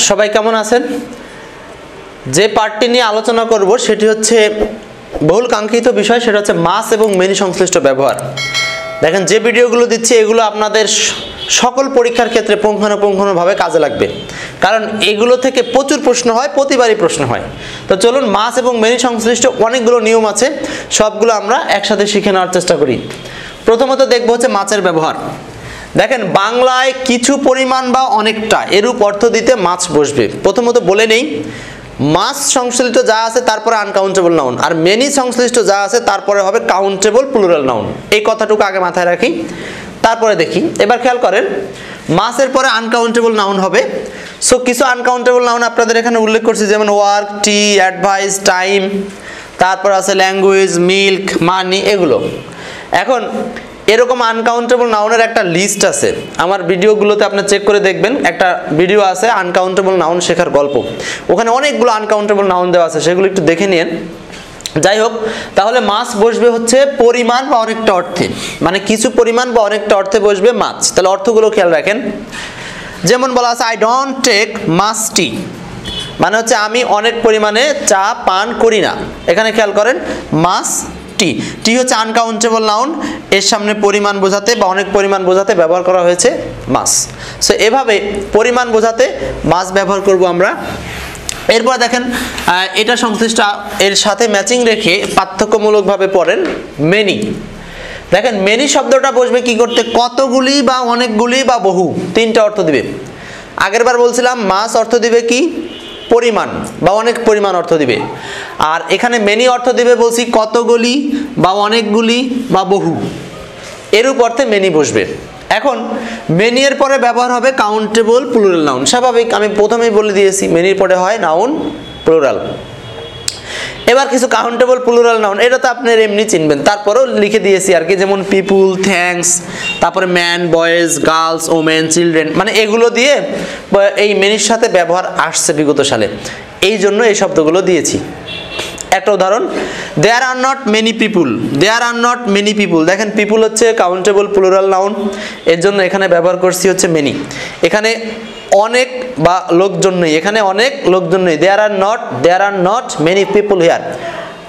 সবাই কেমন আছেন? যে পার্টটি নিয়ে আলোচনা করব সেটি হচ্ছে বহুল কাঙ্ক্ষিত বিষয়, সেটা হচ্ছে মাস এবং মেনি সংশ্লিষ্ট ব্যবহার। দেখেন, যে ভিডিওগুলো দিচ্ছি এগুলো আপনাদের সকল পরীক্ষার ক্ষেত্রে পুঙ্খানুপুঙ্খভাবে কাজে লাগবে, কারণ এগুলো থেকে প্রচুর প্রশ্ন হয়, প্রতিবারই প্রশ্ন হয়। তো চলুন, মাস এবং মেনি সংশ্লিষ্ট অনেকগুলো নিয়ম আছে, সবগুলো আমরা একসাথে শিখে নেওয়ার চেষ্টা করি। প্রথমত দেখব হচ্ছে মাছের ব্যবহার। দেখেন, বাংলায় কিছু পরিমাণ বা অনেকটা এরূপ অর্থ দিতে মাছ বসবে। প্রথমত বলে নেই, মাস সংশ্লিষ্ট যা আছে তারপরে আনকাউন্টেবল নাউন, আর মেনি সংশ্লিষ্ট যা আছে তারপরে হবে কাউন্টেবল প্লুরাল নাউন। এই কথাটুকু আগে মাথায় রাখি, তারপরে দেখি। এবার খেয়াল করেন, মাসের পরে আনকাউন্টেবল নাউন হবে। সো কিছু আনকাউন্টেবল নাউন আপনাদের এখানে উল্লেখ করছি, যেমন ওয়ার্ক, টি, অ্যাডভাইস, টাইম, তারপর আছে ল্যাঙ্গুয়েজ, মিল্ক, মানি, এগুলো। এখন এরকম আনকাউন্টেবল নাউনের একটা লিস্ট আছে, আমার ভিডিওগুলোতে আপনি চেক করে দেখবেন। একটা ভিডিও আছে আনকাউন্টেবল নাউন শেখার গল্প, ওখানে অনেকগুলো আনকাউন্টেবল নাউন দেওয়া আছে, সেগুলো একটু দেখে নিন। যাই হোক, তাহলে মাছ বসবে হচ্ছে পরিমাণ বা অনেকটা অর্থে, মানে কিছু পরিমাণ বা অনেকটা অর্থে বসবে মাছ। তাহলে অর্থগুলো খেয়াল রাখেন। যেমন বলা আছে, আই ডোন্ট টেক মাচ টি, মানে হচ্ছে আমি অনেক পরিমাণে চা পান করি না। এখানে খেয়াল করেন, মাছ টি, টি হচ্ছে আনকাউন্টেবল নাউন, এর সামনে পরিমাণ বোঝাতে বা অনেক পরিমাণ বোঝাতে ব্যবহার করা হয়েছে মাছ। সো এভাবে পরিমাণ বোঝাতে মাছ ব্যবহার করব আমরা। এরপর দেখেন, এটা সংশ্লিষ্ট এর সাথে ম্যাচিং রেখে পার্থক্যমূলকভাবে পড়েন মেনি। দেখেন, মেনি শব্দটা বসবে কি করতে? কতগুলি বা অনেকগুলি বা বহু, তিনটা অর্থ দিবে। আগেরবার বলছিলাম মাছ অর্থ দিবে কি? পরিমাণ বা অনেক পরিমাণ অর্থ দিবে। আর এখানে মেনি অর্থ দিবে বলছি কতগুলি বা অনেকগুলি বা বহু, এরূপ অর্থে মেনি বসবে। এখন মেনি এর পরে ব্যবহার হবে কাউন্টেবল প্লুরাল নাউন। স্বাভাবিক, আমি প্রথমেই বলে দিয়েছি মেনির পরে হয় নাউন প্লুরাল। এবার কিছু কাউন্টেবল প্লুরাল নাউন, এটা তো আপনারা এমনি চিনবেন, তারপরেও লিখে দিয়েছি আর কি। যেমন পিপুল, থ্যাঙ্কস, তারপরে man, boys, girls, women, children, মানে এগুলো দিয়ে এই মেনির সাথে ব্যবহার আসছে বিগত সালে, এই জন্য এই শব্দগুলো দিয়েছি। একটা উদাহরণ, there are not many people, there are not many people. দেখেন, পিপুল হচ্ছে কাউন্টেবল প্লুরাল নাউন, এর জন্য এখানে ব্যবহার করছি হচ্ছে মেনি। এখানে অনেক বা লোকজন নেই, এখানে অনেক লোকজন নেই। There are not many people here,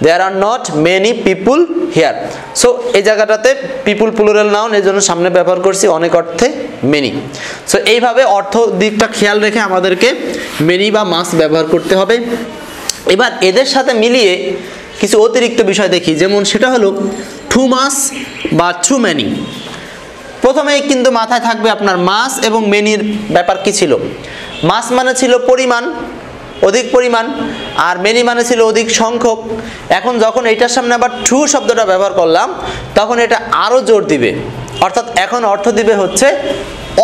there are not many people here. So এই জায়গাটাতে পিপুল প্লুরাল নাউন, এই জন্য সামনে ব্যবহার করছি অনেক অর্থে মেনি। সো এইভাবে অর্থ দিকটা খেয়াল রেখে আমাদেরকে মেনি বা মাস ব্যবহার করতে হবে। এবার এদের সাথে মিলিয়ে কিছু অতিরিক্ত বিষয় দেখি, যেমন সেটা হলো টু মাস বা টু মেনি। প্রথমেই কিন্তু মাথায় থাকবে আপনার মাস এবং মেনির ব্যাপার কি ছিল। মাস মানে ছিল পরিমাণ, অধিক পরিমাণ, আর মেনি মানে ছিল অধিক সংখ্যক। এখন যখন এইটার সামনে আবার টু শব্দটা ব্যবহার করলাম, তখন এটা আরও জোর দিবে, অর্থাৎ এখন অর্থ দিবে হচ্ছে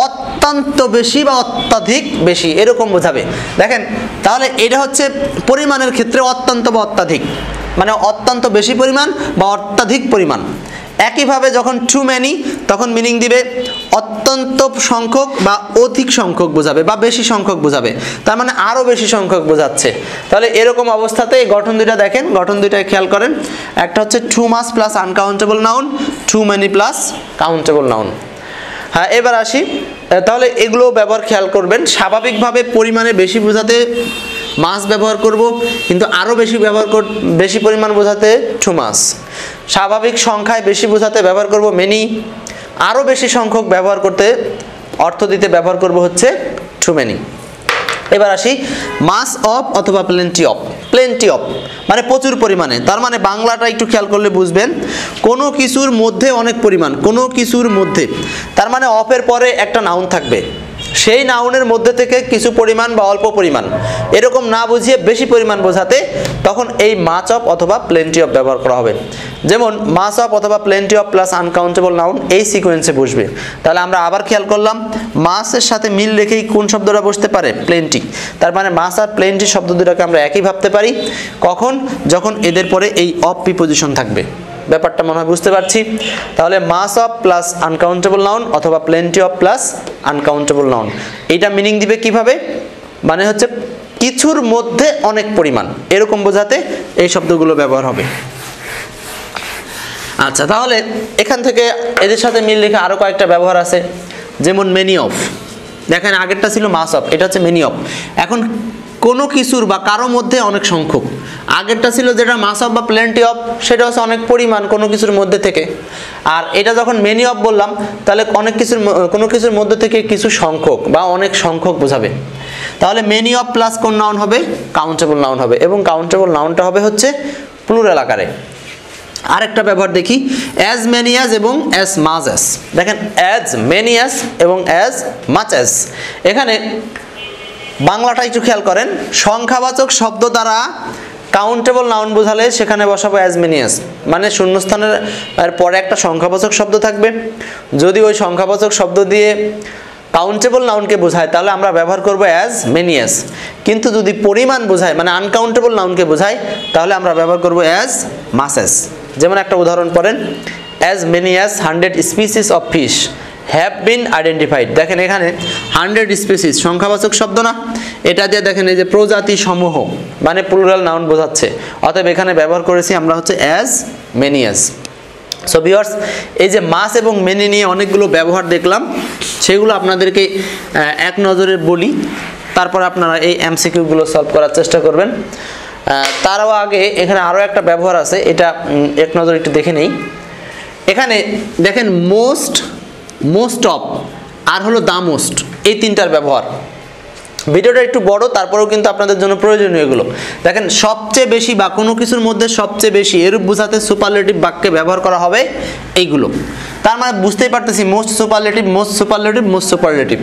অত্যন্ত বেশি বা অত্যাধিক বেশি, এরকম বোঝাবে। দেখেন, তাহলে এটা হচ্ছে পরিমাণের ক্ষেত্রে অত্যন্ত বা অত্যাধিক, মানে অত্যন্ত বেশি পরিমাণ বা অত্যাধিক পরিমাণ। একইভাবে যখন টু মেনি, তখন মিনিং দিবে অত্যন্ত সংখ্যক বা অধিক সংখ্যক বোঝাবে বা বেশি সংখ্যক বোঝাবে, তার মানে আরও বেশি সংখ্যক বোঝাচ্ছে। তাহলে এরকম অবস্থাতে এই গঠন দুইটা দেখেন, গঠন দুইটায় খেয়াল করেন। একটা হচ্ছে too much plus uncountable noun, too many plus countable noun. হ্যাঁ, এবার আসি, তাহলে এগুলো ব্যবহার খেয়াল করবেন। স্বাভাবিকভাবে পরিমাণে বেশি বোঝাতে মাস ব্যবহার করব, কিন্তু আরও বেশি পরিমাণ বোঝাতে টু মাস। স্বাভাবিক সংখ্যায় বেশি বোঝাতে ব্যবহার করব মেনি, আরও বেশি সংখ্যক ব্যবহার করতে অর্থ দিতে ব্যবহার করব হচ্ছে টু মেনি। এবার আসি, মাস অফ অথবা প্লেন্টি অফ। প্লেন্টি অফ মানে প্রচুর পরিমাণে, তার মানে বাংলাটা একটু খেয়াল করলে বুঝবেন, কোনো কিছুর মধ্যে অনেক পরিমাণ, কোনো কিছুর মধ্যে, তার মানে অফের পরে একটা নাউন থাকবে, সেই নাউনের মধ্যে থেকে কিছু পরিমাণ বা অল্প পরিমাণ, এরকম না বুঝিয়ে বেশি পরিমাণ বোঝাতে তখন এই মাচ অফ অথবা প্লেন্টি অফ ব্যবহার করা হবে। যেমন মাস অফ অথবা plenty of plus uncountable noun এই সিকোয়েন্সে বসবে। তাহলে আমরা আবার খেয়াল করলাম, মাসের সাথে মিল রেখেই কোন শব্দটা বসতে পারে? প্লেন্টি। তার মানে মাস আর প্লেন্টি শব্দ দুটাকে আমরা একই ভাবতে পারি। কখন? যখন এদের পরে এই অফ প্রিপোজিশন থাকবে। ব্যাপারটা মনে হয় বুঝতে পারছি। তাহলে মাস অফ প্লাস আনকাউন্টেবল নাউন অথবা plenty of plus uncountable noun, এইটা মিনিং দিবে কিভাবে? মানে হচ্ছে কিছুর মধ্যে অনেক পরিমাণ, এরকম বোঝাতে এই শব্দগুলো ব্যবহার হবে। আচ্ছা, তাহলে এখান থেকে এদের সাথে মিল রেখে আরও কয়েকটা ব্যবহার আছে, যেমন মেনি অফ। দেখেন আগেরটা ছিল মাস অফ, এটা হচ্ছে মেনি অফ। এখন কোনো কিছুর বা কারো মধ্যে অনেক সংখ্যক, আগেরটা ছিল যেটা মাস অফ বা প্লেন্টি অফ, সেটা হচ্ছে অনেক পরিমাণ কোনো কিছুর মধ্যে থেকে। আর এটা যখন মেনি অফ বললাম, তাহলে কোনো কিছুর মধ্যে থেকে কিছু সংখ্যক বা অনেক সংখ্যক বোঝাবে। তাহলে মেনি অফ প্লাস কোন নাউন হবে? কাউন্টেবল নাউন হবে, এবং কাউন্টেবল নাউনটা হবে হচ্ছে প্লুরাল আকারে। আরেকটা ব্যবহার দেখি, অ্যাজ মেনি অ্যাজ এবং অ্যাজ মাচ অ্যাজ। দেখেন অ্যাজ মেনি অ্যাজ এবং অ্যাজ মাচ অ্যাজ, এখানে বাংলাটা একটু খেয়াল করেন। সংখ্যাবাচক শব্দ দ্বারা কাউন্টেবল নাউন বোঝালে সেখানে বসাবো অ্যাজ মেনি অ্যাজ, মানে শূন্যস্থানের পরে একটা সংখ্যাবাচক শব্দ থাকবে। যদি ওই সংখ্যাবাচক শব্দ দিয়ে কাউন্টেবল নাউনকে বোঝায় তাহলে আমরা ব্যবহার করব অ্যাজ মেনি অ্যাজ, কিন্তু যদি পরিমাণ বোঝায় মানে আনকাউন্টেবল নাউনকে বোঝায় তাহলে আমরা ব্যবহার করব অ্যাজ মাস অ্যাজ। যেমন একটা উদাহরণ পড়েন, as many as 100 species of fish have been identified. দেখেন এখানে 100 স্পিসিস সংখ্যাবাচক শব্দ না, এটা দিয়ে দেখেন এই যে প্রজাতি সমূহ মানে প্লুরাল নাউন বোঝাচ্ছে, অতএব এখানে ব্যবহার করেছি আমরা হচ্ছে as many as. So viewers, এই যে মাস এবং মেনি নিয়ে অনেকগুলো ব্যবহার দেখলাম, সেগুলো আপনাদেরকে এক নজরে বলি, তারপর আপনারা এই এমসিকিউগুলো সলভ করার চেষ্টা করবেন। তারও আগে এখানে আরও একটা ব্যবহার আছে, এটা এক নজরে একটু দেখে নেই। এখানে দেখেন মোস্ট, মোস্ট অফ আর হলো দা মোস্ট, এই তিনটার ব্যবহার। ভিডিওটা একটু বড়, তারপরেও কিন্তু আপনাদের জন্য প্রয়োজনীয় এগুলো। দেখেন সবচেয়ে বেশি বা কোনো কিছুর মধ্যে সবচেয়ে বেশি এরূপ বোঝাতে সুপারলেটিভ বাক্যে ব্যবহার করা হবে এইগুলো। তার মানে বুঝতেই পারতেছি most superlative, most superlative, most superlative.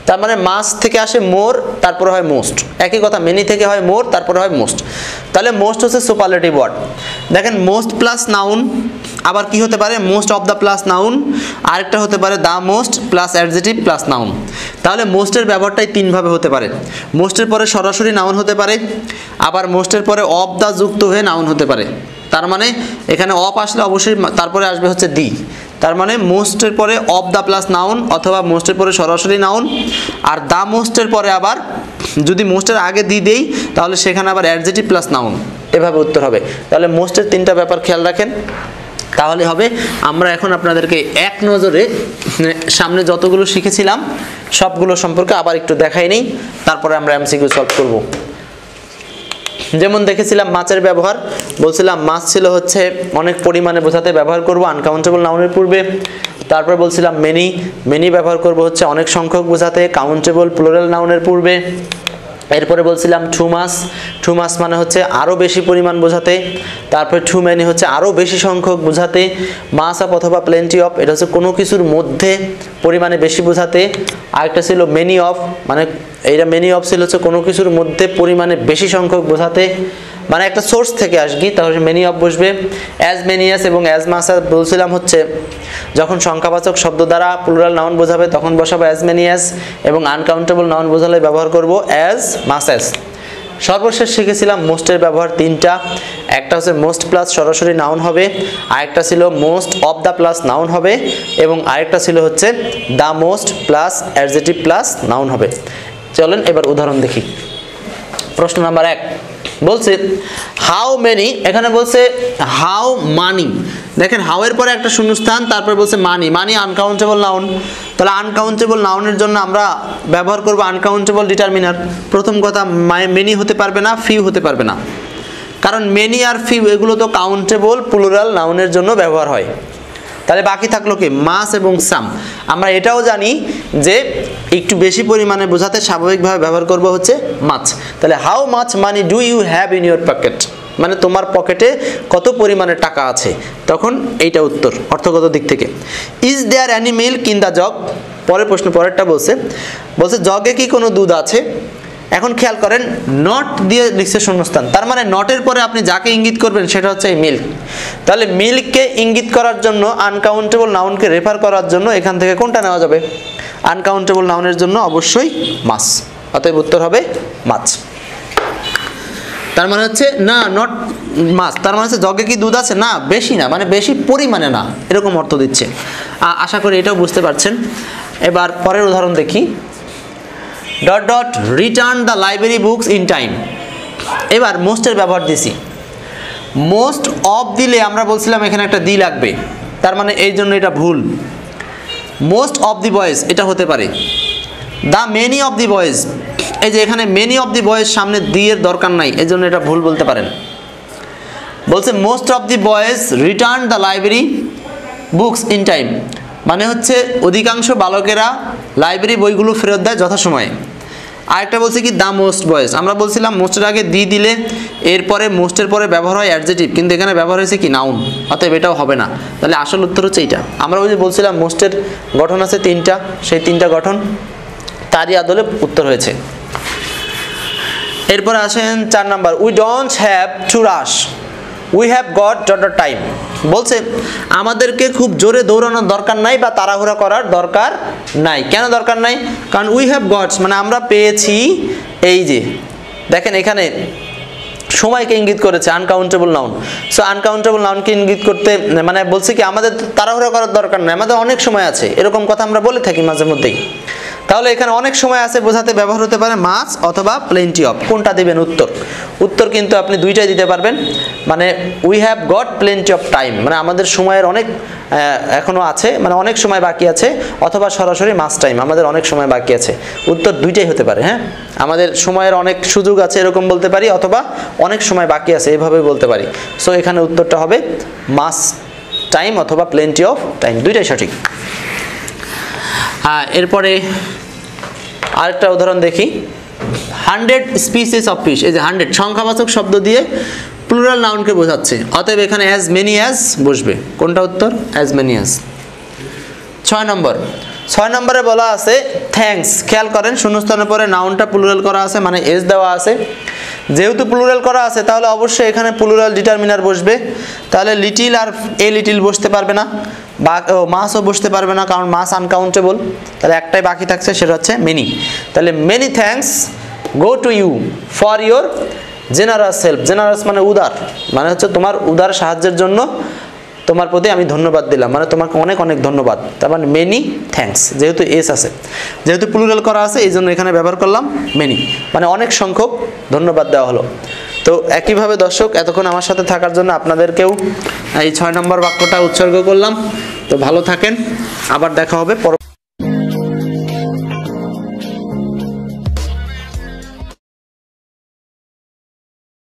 তার মানে মাস থেকে আসে মোর, তারপরে হয় মোস্ট। একই কথা মেনি থেকে হয় মোর, তারপরে হয় মোস্ট। তাহলে মোস্ট হচ্ছে সুপারলেটিভ ওয়ার্ড। দেখেন মোস্ট প্লাস নাউন আবার কি হতে পারে? Most of the plus noun, আরেকটা হতে পারে the most plus adjective plus noun. তাহলে মোস্টের ব্যবহারটাই তিনভাবে হতে পারে। মোস্টের পরে সরাসরি নাউন হতে পারে, আবার মোস্টের পরে অফ দ্য যুক্ত হয়ে নাউন হতে পারে। তার মানে এখানে অফ আসলে অবশ্যই তারপরে আসবে হচ্ছে দি। তার মানে মোস্টের পরে অফ দ্য প্লাস নাউন, অথবা মোস্টের পরে সরাসরি নাউন, আর দ্য মোস্টের পরে আবার যদি মোস্টের আগে দি দেই তাহলে সেখানে আবার অ্যাডজেটিভ প্লাস নাউন, এভাবে উত্তর হবে। তাহলে মোস্টের তিনটা ব্যাপার খেয়াল রাখেন, তাহলে হবে। আমরা এখন আপনাদেরকে এক নজরে সামনে যতগুলো শিখেছিলাম সবগুলো সম্পর্কে আবার একটু দেখাই নেই, তারপরে আমরা এমসিকিউ সলভ করব। যেমন দেখেছিলাম মাছের ব্যবহার, বলছিলাম মাছ ছিল হচ্ছে অনেক পরিমাণে বোঝাতে ব্যবহার করব আনকাউন্টেবল নাউনের পূর্বে। তারপরে বলছিলাম মেনি ব্যবহার করব হচ্ছে অনেক সংখ্যক বোঝাতে কাউন্টেবল প্লুরাল নাউনের পূর্বে। এরপরে বলছিলাম টু মাস মানে হচ্ছে আরও বেশি পরিমাণ বোঝাতে। তারপরে টু মেনি হচ্ছে আরও বেশি সংখ্যক বোঝাতে। মাস অফ অথবা প্লেন্টি অফ এটা হচ্ছে কোনো কিছুর মধ্যে পরিমাণে বেশি বোঝাতে। আরেকটা ছিল মেনি অফ, মানে এইটা মেনি অফ ছিল হচ্ছে কোনো কিছুর মধ্যে পরিমাণে বেশি সংখ্যক বোঝাতে, মানে একটা সোর্স থেকে আসবি তাহলে মেনি অফ বসবে। অ্যাজ মেনি অ্যাজ এবং অ্যাজ মাস বলছিলাম হচ্ছে যখন সংখ্যাবাচক শব্দ দ্বারা প্লুরাল নাউন বোঝাবে তখন বসাবো অ্যাজ মেনি অ্যাজ, এবং আনকাউন্টেবল নাউন বোঝালে ব্যবহার করব অ্যাজ মাস অ্যাজ। সর্বশেষ শিখেছিলাম মোস্টের ব্যবহার তিনটা, একটা হচ্ছে মোস্ট প্লাস সরাসরি নাউন হবে, আরেকটা ছিল most of the plus noun হবে, এবং আরেকটা ছিল হচ্ছে the most plus adjective plus noun হবে। চলেন এবার উদাহরণ দেখি। প্রশ্ন নাম্বার 1 বলছে হাউ মেনি, এখানে বলছে হাউ মানি। দেখেন হাউ এর পরে একটা শূন্যস্থান, তারপর বলছে মানি আনকাউন্টেবল নাউন। তাহলে আনকাউন্টেবল নাউনের জন্য আমরা ব্যবহার করব আনকাউন্টেবল ডিটারমিনার। প্রথম কথা মেনি হতে পারবে না, ফিউ হতে পারবে না, কারণ মেনি আর ফিউ এগুলো তো কাউন্টেবল প্লুরাল নাউনের জন্য ব্যবহার হয়। তাহলে বাকি থাকলো কি? মাস এবং সাম। আমরা এটাও জানি যে একটু বেশি পরিমাণে বোঝাতে স্বাভাবিকভাবে ব্যবহার করব হচ্ছে মাছ। তাহলে how much money do you have in your pocket, মানে তোমার পকেটে কত পরিমাণে টাকা আছে, তখন এইটা উত্তর অর্থগত দিক থেকে। Is there any milk in the jug, পরের প্রশ্ন পরেরটা বলছে জগে কি কোনো দুধ আছে। এখন খেয়াল করেন নট দিয়ে লিখছে শূন্যস্থান, তার মানে নটের পরে আপনি যাকে ইঙ্গিত করবেন সেটা হচ্ছে এই মিল্ক। তাহলে মিল্ককে ইঙ্গিত করার জন্য আনকাউন্টেবল নাউনকে রেফার করার জন্য এখান থেকে কোনটা নেওয়া যাবে? আনকাউন্টেবল নাউনের জন্য অবশ্যই মাছ, অতএব উত্তর হবে মাছ। তার মানে হচ্ছে না নট মাছ, তার মানে হচ্ছে জগে কি দুধ আছে? না, বেশি না, মানে বেশি পরিমাণে না, এরকম অর্থ দিচ্ছে। আশা করি এটাও বুঝতে পারছেন। এবার পরের উদাহরণ দেখি। Return the library books in time. এবার মোস্টের ব্যবহার দিছি। মোস্ট অফ দিলে আমরা বলছিলাম এখানে একটা দি লাগবে, তার মানে এই জন্য এটা ভুল। মোস্ট অফ দি বয়েজ এটা হতে পারে, the many of the boys, এই যে এখানে মেনি অফ দি বয়েজ সামনে দি এর দরকার নাই, এই জন্য এটা ভুল বলতে পারেন। বলছে most of the boys return the library books in time, মানে হচ্ছে অধিকাংশ বালকেরা লাইব্রেরি বইগুলো ফেরত দেয় যথাসময়ে। আরেকটা বলছে কি দ্য মোস্ট বয়েজ, আমরা বলছিলাম মোস্টের আগে দি দিলে এরপরে মোস্টের পরে ব্যবহার হয় অ্যাডজেটিভ, কিন্তু এখানে ব্যবহার হয়েছে কি নাউন, অতএব এটাও হবে না। তাহলে আসল উত্তর হচ্ছে এইটা। আমরা ওই যে বলছিলাম মোস্টের গঠন আছে 3টা, সেই 3টা গঠন তারই আদলে উত্তর হয়েছে। এরপরে আসেন 4 number, we don't have to rush, we have got daughter time. বলছে আমাদেরকে খুব জোরে দৌড়ানোর দরকার নাই বা তাড়াহুড়া করার দরকার নাই। কেন দরকার নাই? কারণ উই হ্যাভ গটস মানে আমরা পেয়েছি, এই যে দেখেন এখানে সময়কে ইঙ্গিত করেছে আনকাউন্টেবল নাউন। সো আনকাউন্টেবল নাউনকে ইঙ্গিত করতে মানে বলছে কি আমাদের তাড়াহুড়া করার দরকার নাই, আমাদের অনেক সময় আছে, এরকম কথা আমরা বলে থাকি মাঝে মধ্যেই। তাহলে এখানে অনেক সময় আছে বোঝাতে ব্যবহার হতে পারে মাছ অথবা প্লেন্টি অফ। কোনটা দিবেন উত্তর? উত্তর কিন্তু আপনি দুইটাই দিতে পারবেন, মানে we have got plenty of time মানে আমাদের সময়ের অনেক এখনো আছে, মানে অনেক সময় বাকি আছে, অথবা সরাসরি মাস টাইম আমাদের অনেক সময় বাকি আছে। উত্তর দুইটাই হতে পারে। হ্যাঁ, আমাদের সময়ের অনেক সুযোগ আছে এরকম বলতে পারি, অথবা অনেক সময় বাকি আছে এভাবে বলতে পারি। সো এখানে উত্তরটা হবে মাস টাইম অথবা প্লেন্টি অফ টাইম, দুইটাই সঠিক। এরপরে আরেকটা উদাহরণ দেখি, 100 স্পিসিস অফ ফিশ। এই যে 100 সংখ্যাবাচক শব্দ দিয়ে প্লুরাল নাউনকে বোঝাচ্ছে, অতএব এখানে অ্যাজ মেনি অ্যাজ বসবে। কোনটা উত্তর? As many as. 6 নম্বর, 6 নম্বরে বলা আছে থ্যাঙ্কস। খেয়াল করেন শূন্যস্থানের পরে নাউনটা প্লুরাল করা আছে, মানে এস দেওয়া আছে। যেহেতু প্লুরাল করা আছে তাহলে অবশ্যই এখানে প্লুরাল ডিটারমিনার বসবে। তাহলে লিটিল আর এ লিটিল বসতে পারবে না, বা মাসও বসতে পারবে না, কারণ মাস আনকাউন্টেবল। তাহলে একটাই বাকি থাকছে, সেটা হচ্ছে মেনি। তাহলে many thanks go to you for your generous help. Generous মানে উদার, মানে হচ্ছে তোমার উদার সাহায্যের জন্য তোমার প্রতি আমি ধন্যবাদ দিলাম, মানে তোমাকে অনেক অনেক ধন্যবাদ। তার মানে মেনি থ্যাঙ্কস, যেহেতু এস আছে, যেহেতু প্লুরাল করা আছে এই জন্য এখানে ব্যবহার করলাম মেনি, মানে অনেক সংখ্যক ধন্যবাদ দেওয়া হলো। তো একইভাবে দর্শক এতক্ষণ আমার সাথে থাকার জন্য আপনাদেরকেও এই 6 নম্বর বাক্যটা উৎসর্গ করলাম। তো ভালো থাকেন, আবার দেখা হবে পর